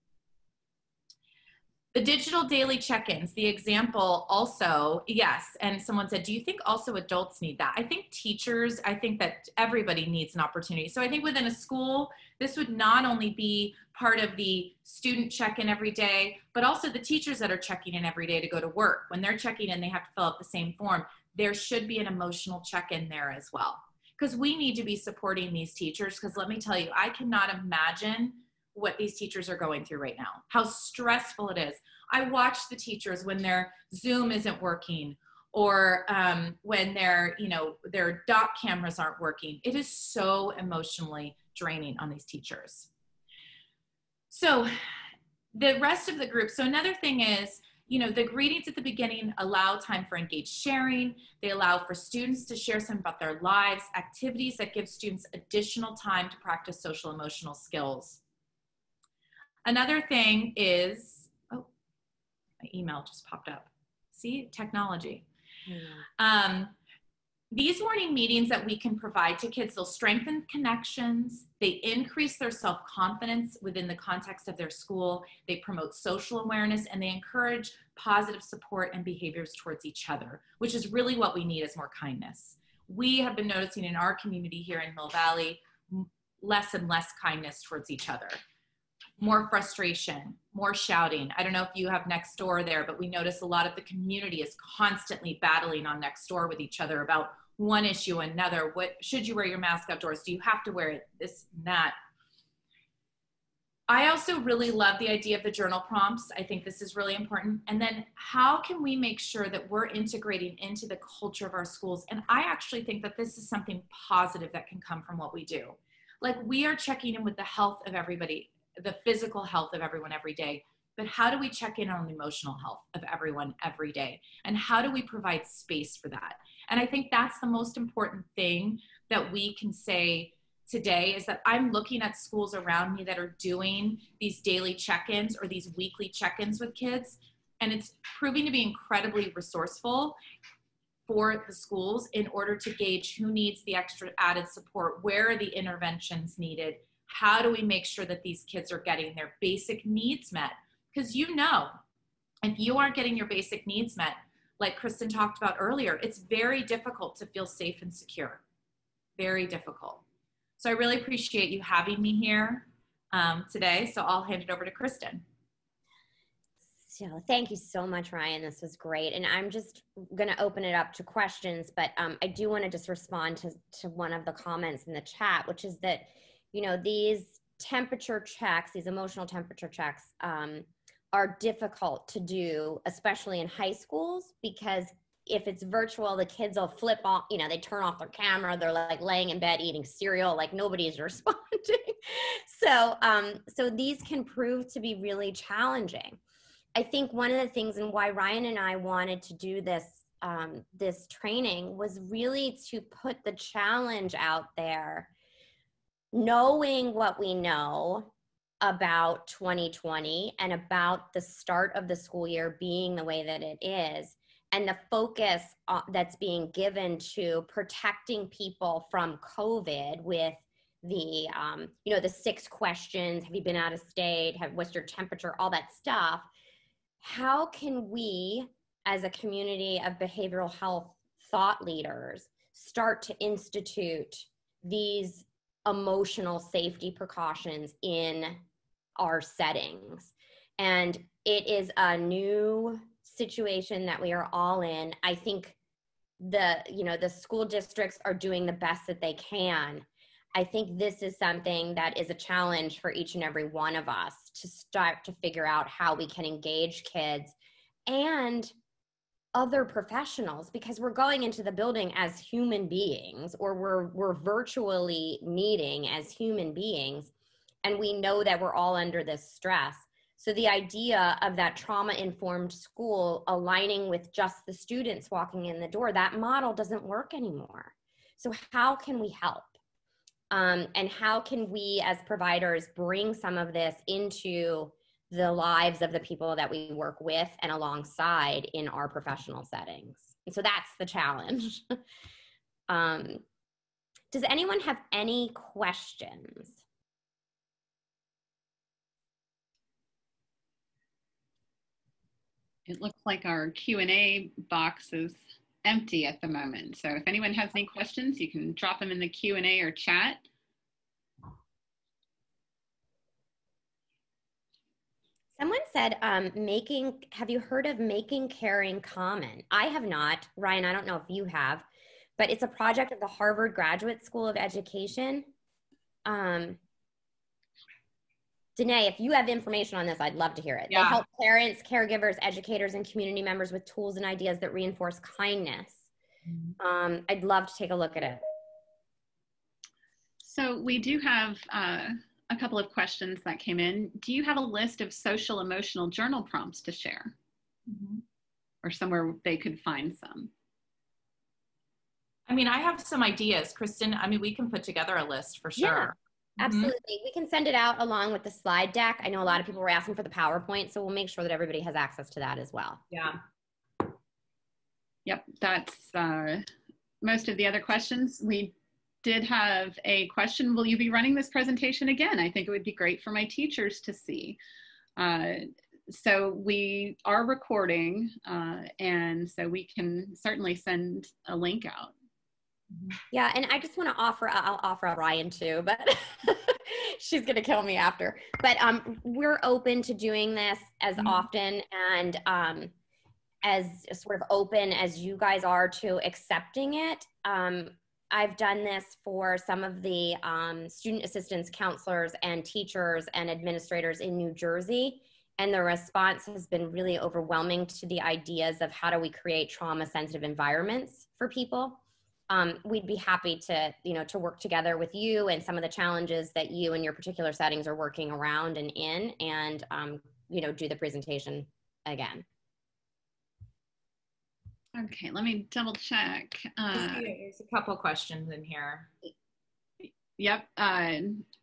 The digital daily check-ins, the example also, yes, and someone said, do you think also adults need that? I think teachers, I think that everybody needs an opportunity. So I think within a school, this would not only be part of the student check-in every day, but also the teachers that are checking in every day to go to work. When they're checking in, they have to fill out the same form. There should be an emotional check-in there as well, because we need to be supporting these teachers, because let me tell you, I cannot imagine what these teachers are going through right now, how stressful it is. I watch the teachers when their Zoom isn't working, or when their doc cameras aren't working. It is so emotionally draining on these teachers. So the rest of the group, so another thing is, the greetings at the beginning allow time for engaged sharing. They allow for students to share some about their lives, activities that give students additional time to practice social emotional skills. Another thing is, oh, my email just popped up. See, technology. Yeah. These morning meetings that we can provide to kids, they'll strengthen connections, they increase their self-confidence within the context of their school, they promote social awareness, and they encourage positive support and behaviors towards each other, which is really what we need, is more kindness. We have been noticing in our community here in Mill Valley, less and less kindness towards each other. More frustration, more shouting. I don't know if you have next door there, but we notice a lot of the community is constantly battling on next door with each other about one issue or another. What should you wear your mask outdoors? Do you have to wear it? This and that. I also really love the idea of the journal prompts. I think this is really important. And then how can we make sure that we're integrating into the culture of our schools? And I actually think that this is something positive that can come from what we do. Like, we are checking in with the health of everybody, the physical health of everyone every day, but how do we check in on the emotional health of everyone every day? And how do we provide space for that? And I think that's the most important thing that we can say today, is that I'm looking at schools around me that are doing these daily check-ins or these weekly check-ins with kids, and it's proving to be incredibly resourceful for the schools in order to gauge who needs the extra added support, where are the interventions needed, how do we make sure that these kids are getting their basic needs met? Because if you aren't getting your basic needs met, like Kristen talked about earlier, it's very difficult to feel safe and secure. Very difficult. So I really appreciate you having me here today. So I'll hand it over to Kristen. So thank you so much, Ryan. This was great. And I'm just going to open it up to questions, but I do want to just respond to one of the comments in the chat, which is that, these temperature checks, these emotional temperature checks, are difficult to do, especially in high schools, because if it's virtual, the kids will flip off, they turn off their camera. They're like laying in bed eating cereal, like nobody's responding. So these can prove to be really challenging. I think one of the things, and why Ryan and I wanted to do this, this training, was really to put the challenge out there knowing what we know about 2020 and about the start of the school year being the way that it is, and the focus that's being given to protecting people from COVID with the, the 6 questions, have you been out of state, what's your temperature, all that stuff. How can we, as a community of behavioral health thought leaders, start to institute these emotional safety precautions in our settings? And it is a new situation that we are all in. I think the school districts are doing the best that they can. I think this is something that is a challenge for each and every one of us to start to figure out how we can engage kids and other professionals, because we're going into the building as human beings, or we're virtually meeting as human beings, and we know that we're all under this stress. So the idea of that trauma-informed school aligning with just the students walking in the door, that model doesn't work anymore. So how can we help? And how can we as providers bring some of this into the lives of the people that we work with and alongside in our professional settings? And so that's the challenge. Does anyone have any questions? It looks like our Q&A box is empty at the moment. So if anyone has any questions, you can drop them in the Q&A or chat. Someone said, have you heard of Making Caring Common? I have not. Ryan, I don't know if you have, but it's a project of the Harvard Graduate School of Education. Danae, if you have information on this, I'd love to hear it. Yeah. They help parents, caregivers, educators, and community members with tools and ideas that reinforce kindness. I'd love to take a look at it. So we do have a couple of questions that came in. Do you have a list of social emotional journal prompts to share? Or somewhere they could find some? I mean, I have some ideas, Kristen. I mean, we can put together a list for sure. Yeah. Absolutely. We can send it out along with the slide deck. I know a lot of people were asking for the PowerPoint, so we'll make sure that everybody has access to that as well. Yeah. Yep, that's most of the other questions. We did have a question, will you be running this presentation again? I think it would be great for my teachers to see. So we are recording, and so we can certainly send a link out. Yeah, and I just want to I'll offer a Ryan too, but she's going to kill me after. But we're open to doing this as often and as sort of open as you guys are to accepting it. I've done this for some of the student assistance counselors and teachers and administrators in New Jersey, and the response has been really overwhelming to the ideas of how do we create trauma-sensitive environments for people. We'd be happy to, to work together with you and some of the challenges that you and your particular settings are working around and in, and, do the presentation again. Okay, let me double check. There's a couple questions in here. Yep.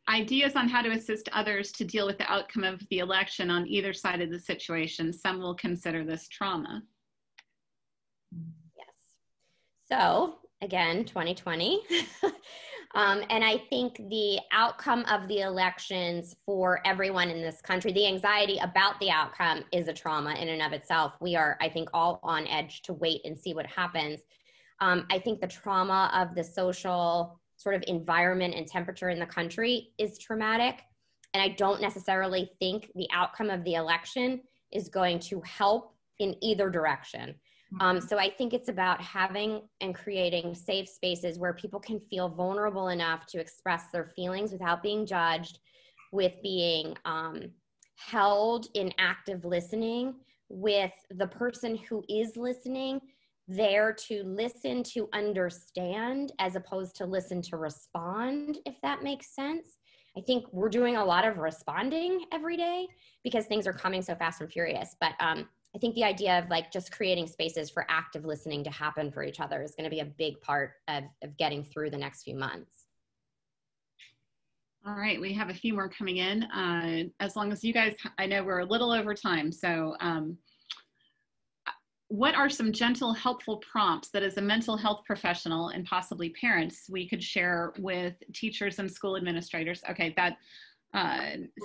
Ideas on how to assist others to deal with the outcome of the election on either side of the situation. Some will consider this trauma. Yes. So again, 2020. And I think the outcome of the elections for everyone in this country, the anxiety about the outcome is a trauma in and of itself. We are, I think, all on edge to wait and see what happens. I think the trauma of the social sort of environment and temperature in the country is traumatic. And I don't necessarily think the outcome of the election is going to help in either direction. So I think it's about having and creating safe spaces where people can feel vulnerable enough to express their feelings without being judged, with being held in active listening, with the person who is listening there to listen to understand as opposed to listen to respond, if that makes sense. I think we're doing a lot of responding every day because things are coming so fast and furious. But I think the idea of like just creating spaces for active listening to happen for each other is going to be a big part of getting through the next few months. All right, we have a few more coming in. As long as you guys, I know we're a little over time, so what are some gentle, helpful prompts that as a mental health professional and possibly parents we could share with teachers and school administrators? Okay, that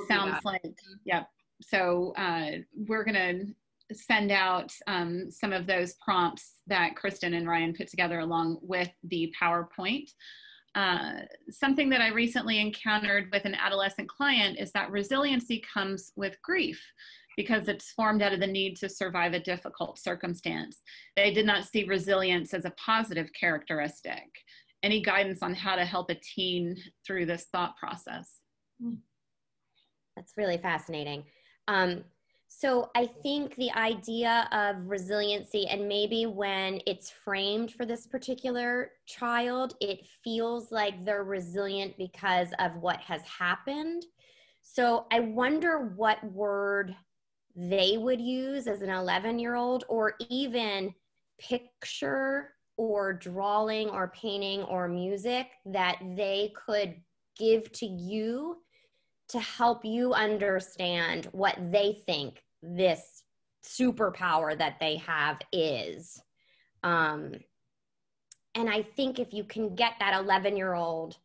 sounds like, yep. So we're gonna send out some of those prompts that Kristen and Ryan put together along with the PowerPoint. Something that I recently encountered with an adolescent client is that resiliency comes with grief because it's formed out of the need to survive a difficult circumstance. They did not see resilience as a positive characteristic. Any guidance on how to help a teen through this thought process? That's really fascinating. So I think the idea of resiliency, and maybe when it's framed for this particular child, it feels like they're resilient because of what has happened. So I wonder what word they would use as an 11-year-old, or even picture or drawing or painting or music that they could give to you to help you understand what they think this superpower that they have is. And I think if you can get that 11-year-old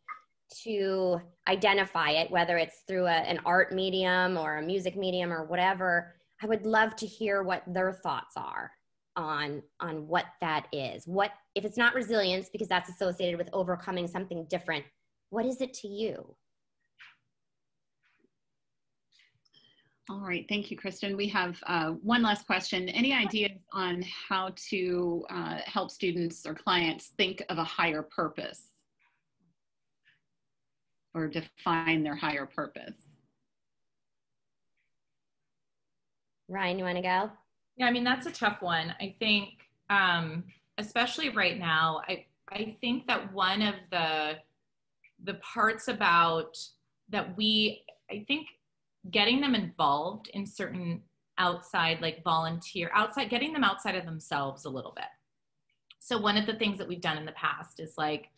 to identify it, whether it's through an art medium or a music medium or whatever, I would love to hear what their thoughts are on what that is. What, if it's not resilience, because that's associated with overcoming something different, what is it to you? All right, thank you, Kristen. We have one last question. Any ideas on how to help students or clients think of a higher purpose or define their higher purpose? Ryan, you want to go? Yeah, I mean, that's a tough one. I think, especially right now, I think that one of the parts about that I think getting them involved in certain outside, like getting them outside of themselves a little bit. So one of the things that we've done in the past is, like,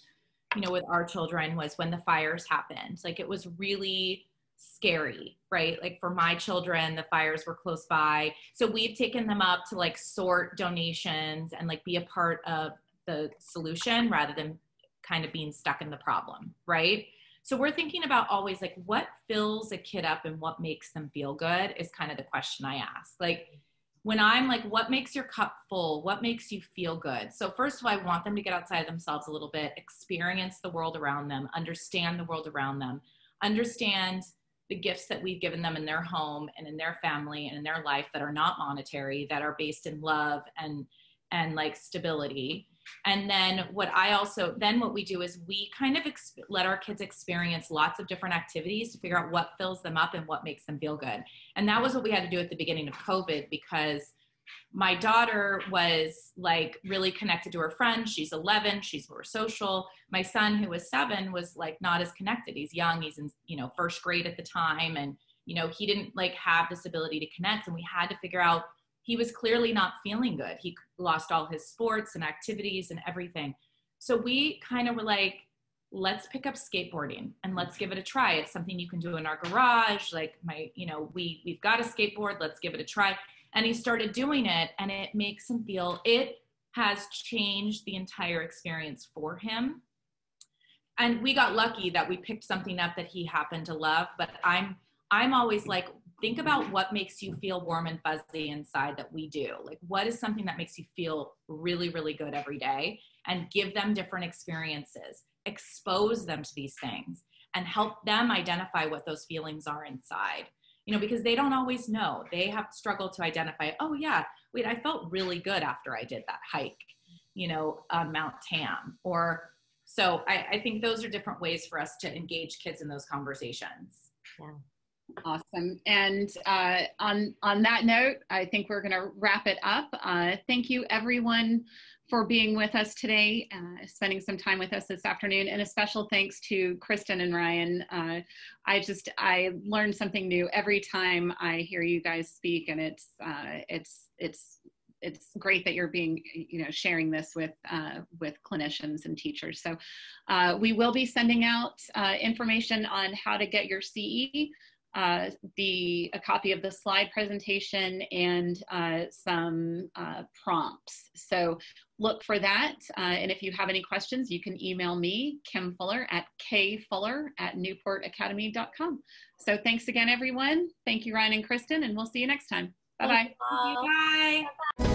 you know, with our children, was when the fires happened, like, it was really scary, right? Like, for my children, the fires were close by. So we've taken them up to, like, sort donations and, like, be a part of the solution rather than kind of being stuck in the problem, right? So we're thinking about always, like, what fills a kid up and what makes them feel good is kind of the question I ask. Like, when I'm like, what makes your cup full? What makes you feel good? So first of all, I want them to get outside of themselves a little bit, experience the world around them, understand the world around them, understand the gifts that we've given them in their home and in their family and in their life that are not monetary, that are based in love and like stability. And then what we do is we kind of let our kids experience lots of different activities to figure out what fills them up and what makes them feel good. And that was what we had to do at the beginning of COVID, because my daughter was, like, really connected to her friends. She's 11, she's more social. My son, who was 7, was, like, not as connected. He's young, he's in, you know, first grade at the time. And, you know, he didn't, like, have this ability to connect. And we had to figure out, he was clearly not feeling good. He lost all his sports and activities and everything. So we kind of were like, let's pick up skateboarding and let's give it a try. It's something you can do in our garage. Like, we've got a skateboard, let's give it a try. And he started doing it, and it makes him feel, it has changed the entire experience for him. And we got lucky that we picked something up that he happened to love. But I'm always like, think about what makes you feel warm and fuzzy inside that we do. Like, what is something that makes you feel really, really good every day? And give them different experiences, expose them to these things, and help them identify what those feelings are inside. You know, because they don't always know. They have struggled to identify, oh yeah, wait, I felt really good after I did that hike, you know, on Mount Tam. Or, so I think those are different ways for us to engage kids in those conversations. Yeah. Awesome. And on that note, I think we're going to wrap it up. Thank you, everyone, for being with us today, spending some time with us this afternoon, and a special thanks to Kristen and Ryan. I learn something new every time I hear you guys speak, and it's it's great that you're being, sharing this with clinicians and teachers. So we will be sending out information on how to get your CE, a copy of the slide presentation, and some prompts. So look for that. And if you have any questions, you can email me, Kim Fuller, at kfuller@newportacademy.com. So thanks again, everyone. Thank you, Ryan and Kristen, and we'll see you next time. Bye-bye. Bye.